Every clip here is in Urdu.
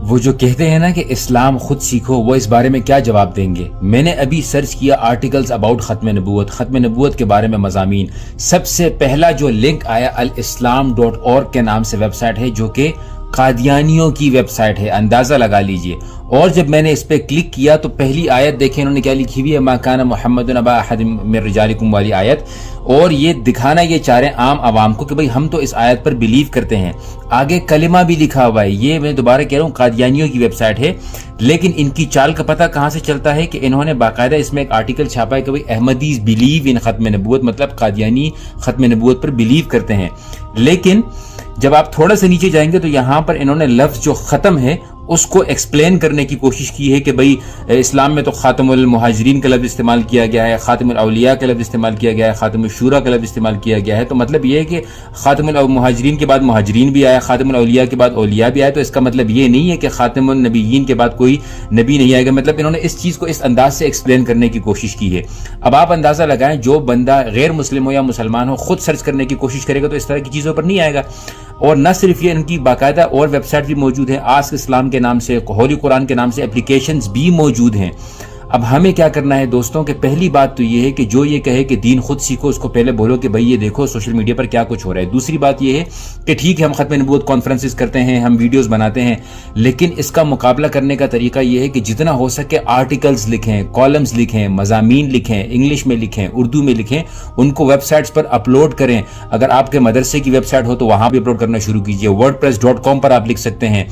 وہ جو کہتے ہیں نا کہ اسلام خود سیکھو، وہ اس بارے میں کیا جواب دیں گے؟ میں نے ابھی سرچ کیا آرٹیکلز اباؤٹ ختم نبوت کے بارے میں مضامین. سب سے پہلا جو لنک آیا alislam.org کے نام سے ویب سائٹ ہے، جو کہ قادیانیوں کی ویب سائٹ ہے، اندازہ لگا لیجئے. اور جب میں نے اس پہ کلک کیا تو پہلی آیت دیکھیں انہوں نے کیا لکھی ہوئی ہے، ما کان محمد ابا احد من رجالکم والی آیت. اور یہ دکھانا یہ چاہ رہے ہیں عام عوام کو کہ بھئی ہم تو اس آیت پر بلیو کرتے ہیں. آگے کلمہ بھی لکھا ہوا ہے. یہ میں دوبارہ کہہ رہا ہوں قادیانیوں کی ویب سائٹ ہے، لیکن ان کی چال کا پتہ کہاں سے چلتا ہے کہ انہوں نے باقاعدہ اس میں ایک آرٹیکل چھاپا ہے کہ بھئی احمدیز بلیو ان ختم نبوت، مطلب قادیانی ختم نبوت پر بلیو کرتے ہیں. لیکن جب آپ تھوڑا سا نیچے جائیں گے تو یہاں پر انہوں نے لفظ جو ختم ہے اس کو ایکسپلین کرنے کی کوشش کی ہے کہ بھئی اسلام میں تو خاتم المہاجرین کا لفظ استعمال کیا گیا ہے، خاتم الاولیاء کا لفظ استعمال کیا گیا ہے، خاتم الشورا کا لفظ استعمال کیا گیا ہے. تو مطلب یہ ہے کہ خاتم المہاجرین کے بعد مہاجرین بھی آیا، خاتم الاولیاء کے بعد اولیاء بھی آیا. تو اس کا مطلب یہ نہیں ہے کہ خاتم النبیین کے بعد کوئی نبی نہیں آئے گا. مطلب انہوں نے اس چیز کو اس انداز سے ایکسپلین کرنے کی کوشش کی ہے. اب آپ اندازہ لگائیں جو بندہ غیر مسلم ہو یا مسلمان ہو خود سرچ کرنے کی کوشش کرے گا تو اس طرح کی چیزوں پر نہیں آئے گا. اور نہ صرف یہ، ان کی باقاعدہ اور ویب سائٹ بھی موجود ہے، آسک اسلام کے نام سے، ہولی قرآن کے نام سے اپلیکیشنز بھی موجود ہیں. اب ہمیں کیا کرنا ہے دوستوں کہ پہلی بات تو یہ ہے کہ جو یہ کہے کہ دین خود سیکھو، اس کو پہلے بولو کہ بھئی یہ دیکھو سوشل میڈیا پر کیا کچھ ہو رہا ہے. دوسری بات یہ ہے کہ ٹھیک ہے ہم ختم نبوت کانفرنسز کرتے ہیں، ہم ویڈیوز بناتے ہیں، لیکن اس کا مقابلہ کرنے کا طریقہ یہ ہے کہ جتنا ہو سکے آرٹیکلز لکھیں، کالمز لکھیں، مضامین لکھیں، انگلش میں لکھیں، اردو میں لکھیں، ان کو ویب سائٹس پر اپلوڈ کریں. اگر آپ کے مدرسے کی ویب سائٹ ہو تو وہاں بھی اپلوڈ کرنا شروع کیجیے. wordpress.com پر آپ لکھ سکتے ہیں.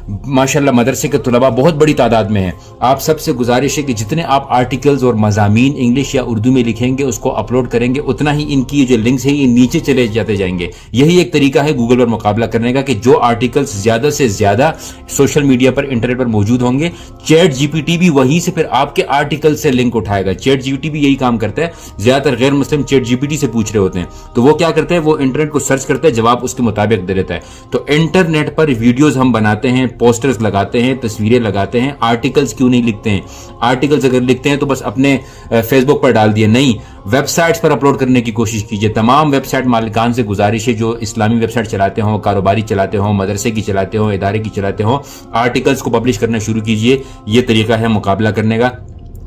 ماشاءاللہ مدرسے کے طلباء بہت بڑی تعداد میں ہیں. آپ سب سے گزارش ہے کہ جتنے آپ آرٹیکلز اور مضامین انگلش یا اردو میں لکھیں گے اس کو اپلوڈ کریں گے، اتنا ہی ان کی جو لنکس ہیں یہ نیچے چلے جاتے جائیں گے. یہی ایک طریقہ ہے گوگل پر مقابلہ کرنے کا کہ جو آرٹیکلز زیادہ سے زیادہ سوشل میڈیا پر انٹرنیٹ پر موجود ہوں گے، چیٹ جی پی ٹی بھی وہیں سے پھر آپ کے آرٹیکل سے لنک اٹھائے گا. چیٹ جی پی ٹی بھی یہی کام کرتا ہے. زیادہ تر غیر مسلم چیٹ جی پی ٹی سے پوچھ رہے ہوتے ہیں تو وہ کیا کرتے ہیں، وہ انٹرنیٹ کو سرچ کرتے ہیں، جواب اس کے مطابق دے دیتا ہے. تو انٹرنیٹ پر ویڈیوز ہم بناتے ہیں، پوسٹرز لگاتے ہیں، تصویریں لگاتے ہیں، آرٹیکلز کیوں نہیں لکھتے ہیں؟ آرٹیکلز اگر لکھتے ہیں تو بس اپنے فیس بک پر ڈال دیے، نہیں، ویب سائٹس پر اپلوڈ کرنے کی کوشش کیجئے. تمام ویب سائٹ مالکان سے گزارش ہے جو اسلامی ویب سائٹ چلاتے ہوں، کاروباری چلاتے ہوں، مدرسے کی چلاتے ہوں، ادارے کی چلاتے ہوں، آرٹیکلز کو پبلش کرنا شروع کیجئے. یہ طریقہ ہے مقابلہ کرنے کا.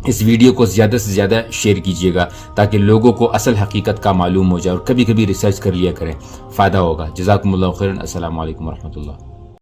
اس ویڈیو کو زیادہ سے زیادہ شیئر کیجئے گا تاکہ لوگوں کو اصل حقیقت کا معلوم ہو جائے، اور کبھی کبھی ریسرچ کر لیا کریں، فائدہ ہوگا. جزاکم اللہ خیرا. السلام علیکم ورحمۃ اللہ.